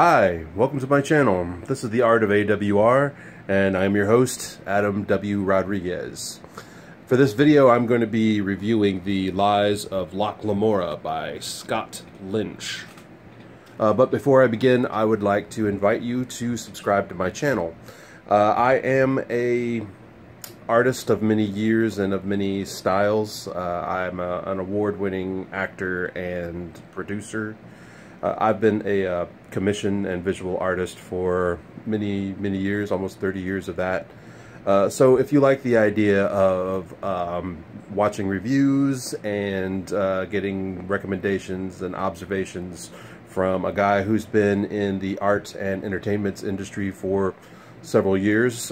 Hi, welcome to my channel. This is The Art of AWR, and I'm your host, Adam W. Rodriguez. For this video, I'm going to be reviewing the Lies of Locke Lamora by Scott Lynch. But before I begin, I would like to invite you to subscribe to my channel. I am an artist of many years and of many styles. I'm an award-winning actor and producer. I've been a commission and visual artist for many years, almost 30 years of that. So if you like the idea of watching reviews and getting recommendations and observations from a guy who's been in the art and entertainment industry for several years,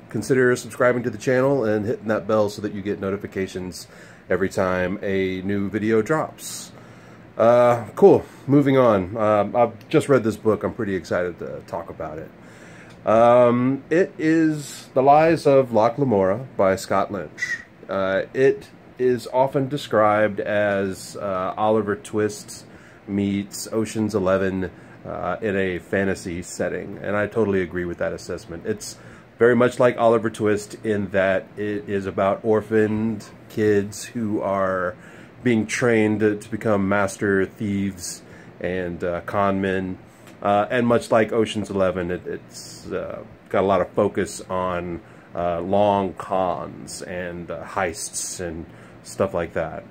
consider subscribing to the channel and hitting that bell so that you get notifications every time a new video drops. Cool. Moving on. I've just read this book. I'm pretty excited to talk about it. It is The Lies of Locke Lamora by Scott Lynch. It is often described as Oliver Twist meets Ocean's 11 in a fantasy setting, and I totally agree with that assessment. It's very much like Oliver Twist in that it is about orphaned kids who are being trained to become master thieves and con men, and much like Ocean's 11, it's got a lot of focus on long cons and heists and stuff like that.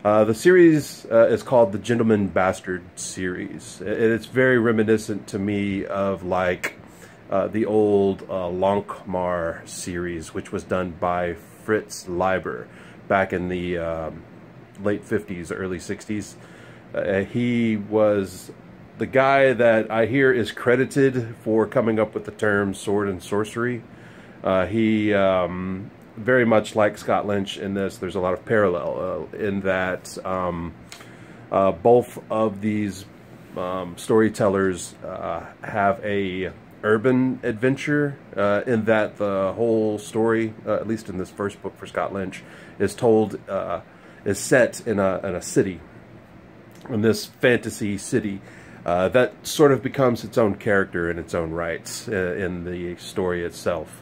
The series is called the Gentleman Bastard series. It's very reminiscent to me of like the old Lamora series, which was done by Fritz Leiber back in the late 50s, early 60s. He was the guy that I hear is credited for coming up with the term sword and sorcery. He very much like Scott Lynch in this. There's a lot of parallel in that both of these storytellers have a urban adventure in that the whole story, at least in this first book for Scott Lynch, is set in a city, in this fantasy city that sort of becomes its own character in its own rights in the story itself.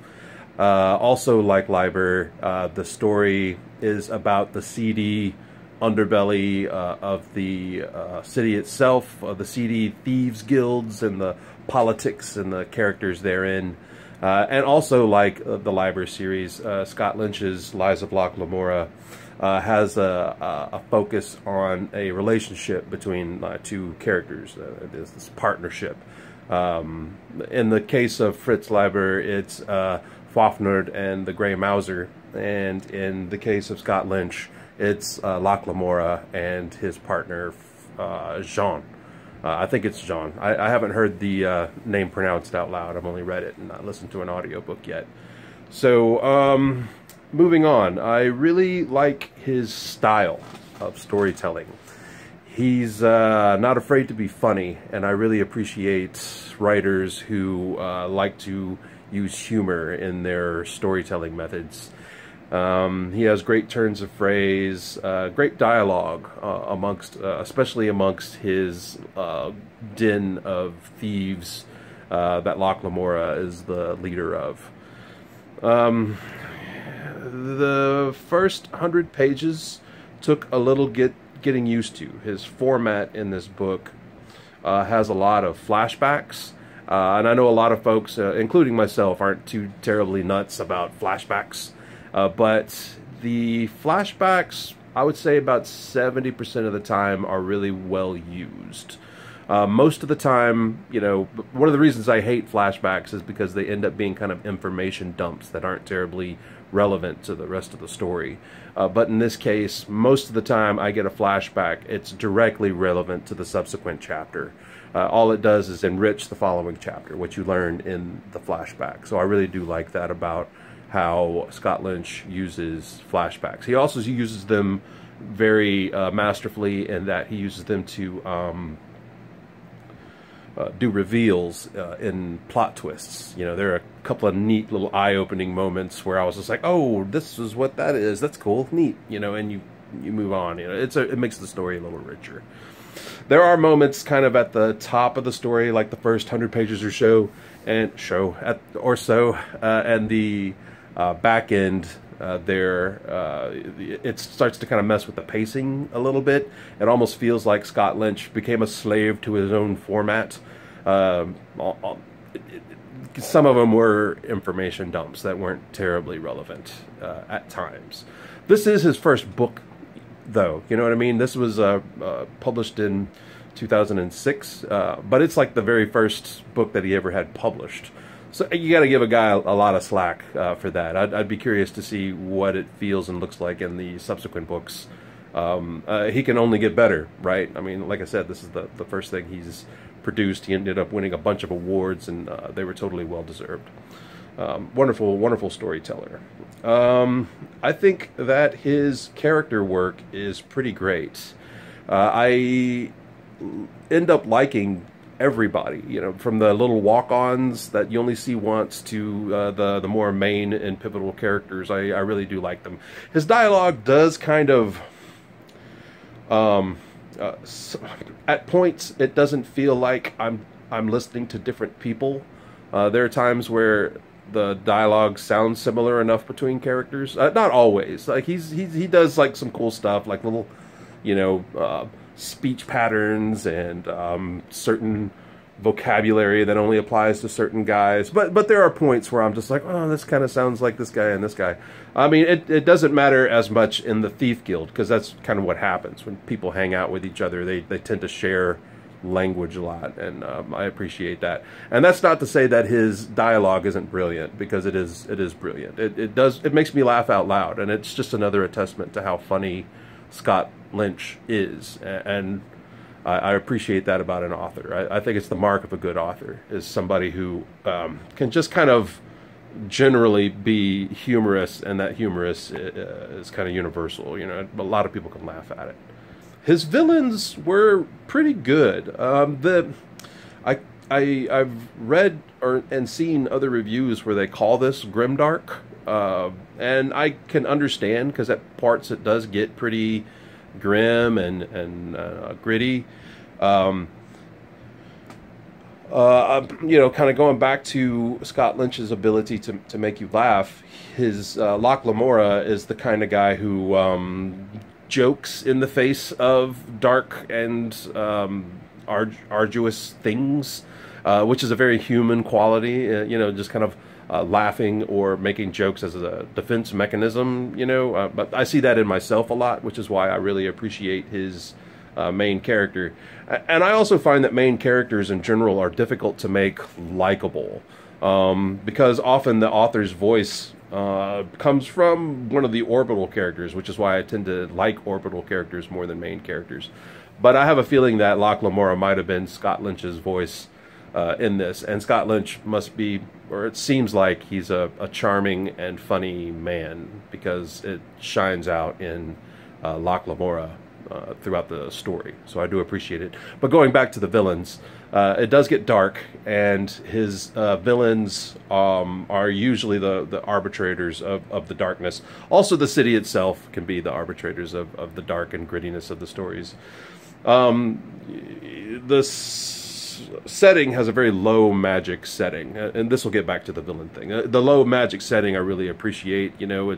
Also, like Leiber, the story is about the seedy underbelly of the city itself, the seedy thieves guilds and the politics and the characters therein. And also, like the Leiber series, Scott Lynch's Lies of Locke Lamora has a focus on a relationship between two characters. There's this partnership. In the case of Fritz Leiber, it's Fafnir and the Grey Mouser, and in the case of Scott Lynch, it's Locke Lamora and his partner Jean. I think it's Jean. I haven't heard the name pronounced out loud. I've only read it and not listened to an audiobook yet. So, moving on. I really like his style of storytelling. He's not afraid to be funny, and I really appreciate writers who like to use humor in their storytelling methods. He has great turns of phrase, great dialogue especially amongst his den of thieves that Locke Lamora is the leader of. The first 100 pages took a little getting used to. His format in this book has a lot of flashbacks, and I know a lot of folks, including myself, aren't too terribly nuts about flashbacks. But the flashbacks, I would say about 70% of the time, are really well used. Most of the time, you know, one of the reasons I hate flashbacks is because they end up being kind of information dumps that aren't terribly relevant to the rest of the story. But in this case, most of the time I get a flashback, it's directly relevant to the subsequent chapter. All it does is enrich the following chapter, what you learned in the flashback. So I really do like that about how Scott Lynch uses flashbacks. He also uses them very masterfully in that he uses them to do reveals in plot twists. You know, there are a couple of neat little eye-opening moments where I was just like, oh, this is what that is. That's cool, neat. You know, and you move on. You know, it makes the story a little richer. There are moments kind of at the top of the story, like the first 100 pages or so, and the back end. It starts to kind of mess with the pacing a little bit. It almost feels like Scott Lynch became a slave to his own format. Some of them were information dumps that weren't terribly relevant at times. This is his first book, though. You know what I mean? This was published in 2006, but it's like the very first book that he ever had published. So you got to give a guy a lot of slack for that. I'd be curious to see what it feels and looks like in the subsequent books. He can only get better, right? I mean, like I said, this is the first thing he's produced. He ended up winning a bunch of awards, and they were totally well-deserved. Wonderful, wonderful storyteller. I think that his character work is pretty great. I end up liking everybody, you know, from the little walk-ons that you only see once to the more main and pivotal characters. I really do like them. His dialogue does kind of, at points, it doesn't feel like I'm listening to different people. There are times where the dialogue sounds similar enough between characters. Not always. Like he does like some cool stuff, like little, you know, speech patterns and certain vocabulary that only applies to certain guys. But there are points where I'm just like, oh, this kind of sounds like this guy and this guy. I mean, it doesn't matter as much in the Thief Guild, because that's kind of what happens when people hang out with each other. They tend to share language a lot, and I appreciate that. And that's not to say that his dialogue isn't brilliant, because it is brilliant. It makes me laugh out loud, and it's just another testament to how funny Scott Lynch is, and I appreciate that about an author. I think it's the mark of a good author, is somebody who can just kind of generally be humorous, and that humorous is kind of universal. You know, a lot of people can laugh at it. His villains were pretty good. I've read and seen other reviews where they call this grimdark, and I can understand, because at parts it does get pretty grim and gritty. You know, kind of going back to Scott Lynch's ability to make you laugh, his Locke Lamora is the kind of guy who jokes in the face of dark and arduous things, which is a very human quality. You know, just kind of laughing or making jokes as a defense mechanism, you know. But I see that in myself a lot, which is why I really appreciate his main character. And I also find that main characters in general are difficult to make likable, because often the author's voice comes from one of the orbital characters, which is why I tend to like orbital characters more than main characters. But I have a feeling that Locke Lamora might have been Scott Lynch's voice in this, and Scott Lynch must be, or it seems like he's a charming and funny man, because it shines out in Locke Lamora throughout the story. So I do appreciate it. But going back to the villains, it does get dark, and his villains are usually the arbitrators of the darkness. Also, the city itself can be the arbitrators of the dark and grittiness of the stories. The setting has a very low magic setting, and this will get back to the villain thing. The low magic setting I really appreciate. You know,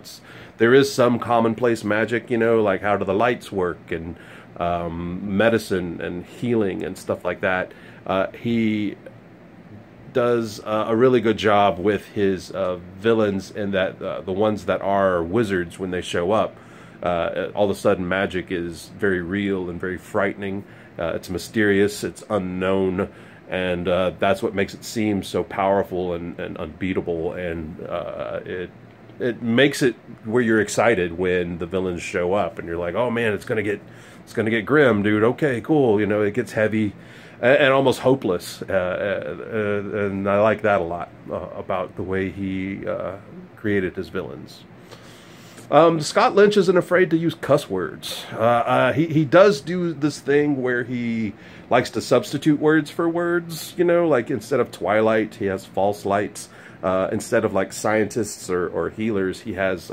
there is some commonplace magic, you know, like how do the lights work, and medicine and healing and stuff like that. He does a really good job with his villains, in that the ones that are wizards, when they show up, all of a sudden magic is very real and very frightening. It's mysterious, it's unknown, and that's what makes it seem so powerful and unbeatable, and it makes it where you're excited when the villains show up, and you're like, oh man, it's gonna get grim, dude. Okay, cool. You know, it gets heavy and almost hopeless, and I like that a lot about the way he created his villains. Scott Lynch isn't afraid to use cuss words. He does do this thing where he likes to substitute words for words, you know, like instead of twilight, he has false lights. Instead of like scientists or healers, he has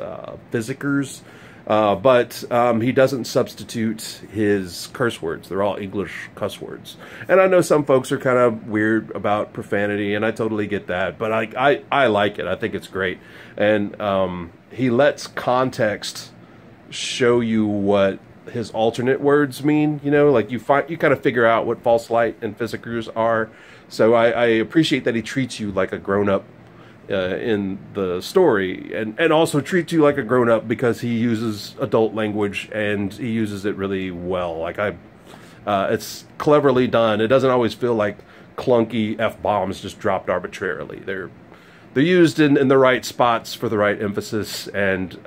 physicers. But he doesn't substitute his curse words. They're all English cuss words. And I know some folks are kind of weird about profanity, and I totally get that. But I like it. I think it's great. And he lets context show you what his alternate words mean. You know, like you kind of figure out what false light and physicers are. So I appreciate that he treats you like a grown-up in the story, and also treats you like a grown-up because he uses adult language, and he uses it really well. Like it's cleverly done. It doesn't always feel like clunky F-bombs just dropped arbitrarily. They're used in the right spots for the right emphasis, and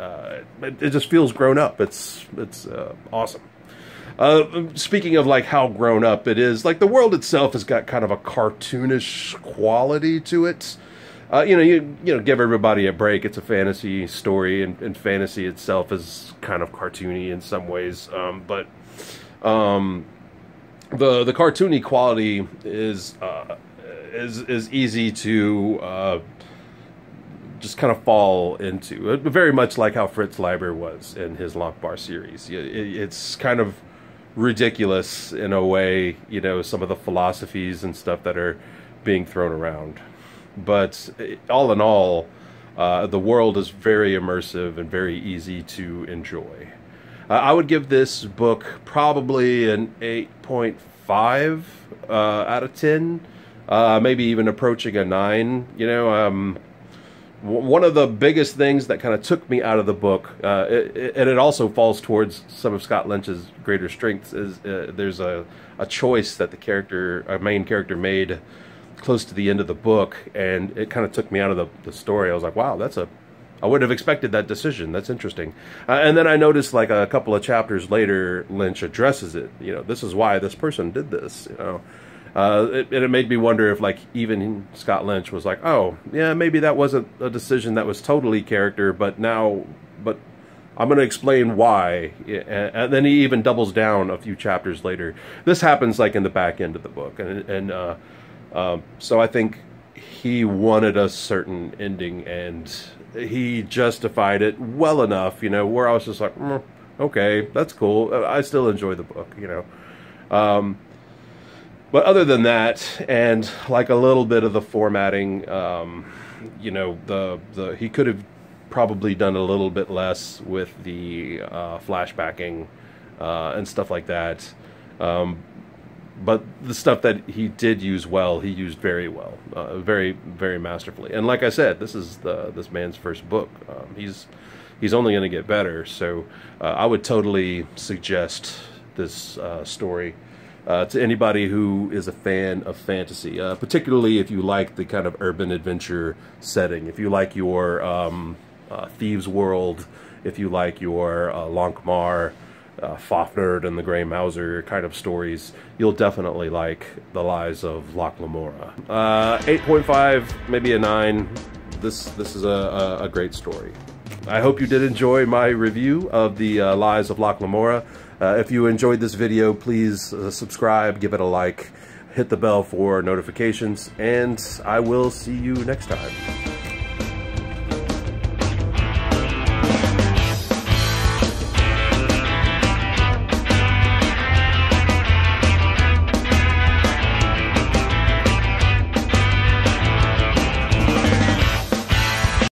it just feels grown up. It's awesome. Speaking of like how grown up it is, like the world itself has got kind of a cartoonish quality to it. You know, give everybody a break. It's a fantasy story, and fantasy itself is kind of cartoony in some ways. But the cartoony quality is easy to just kind of fall into. Very much like how Fritz Leiber was in his Locke series. It's kind of ridiculous in a way. You know, some of the philosophies and stuff that are being thrown around. But all in all, the world is very immersive and very easy to enjoy. I would give this book probably an 8.5 out of 10, maybe even approaching a 9. You know, one of the biggest things that kind of took me out of the book, and it also falls towards some of Scott Lynch's greater strengths, is there's a choice that our main character made close to the end of the book, and it kind of took me out of the story. I was like, wow, I wouldn't have expected that decision. That's interesting. And then I noticed like a couple of chapters later, Lynch addresses it. You know, this is why this person did this, you know. It made me wonder if like even Scott Lynch was like, oh, yeah, maybe that wasn't a decision that was totally character, but I'm going to explain why. And then he even doubles down a few chapters later. This happens like in the back end of the book. So I think he wanted a certain ending, and he justified it well enough, you know, where I was just like, okay, that's cool. I still enjoy the book, you know. But other than that, and like a little bit of the formatting, you know, he could have probably done a little bit less with the flashbacking and stuff like that. But the stuff that he did use well, he used very well, very, very masterfully. And like I said, this is this man's first book. He's only going to get better. So I would totally suggest this story to anybody who is a fan of fantasy, particularly if you like the kind of urban adventure setting. If you like your Thieves' World, if you like your Lankmar, Fafnir and the Grey Mouser kind of stories, you'll definitely like The Lies of Locke Lamora. 8.5, maybe a 9. This is a great story. I hope you did enjoy my review of the Lies of Locke Lamora. If you enjoyed this video, please subscribe, give it a like, hit the bell for notifications, and I will see you next time.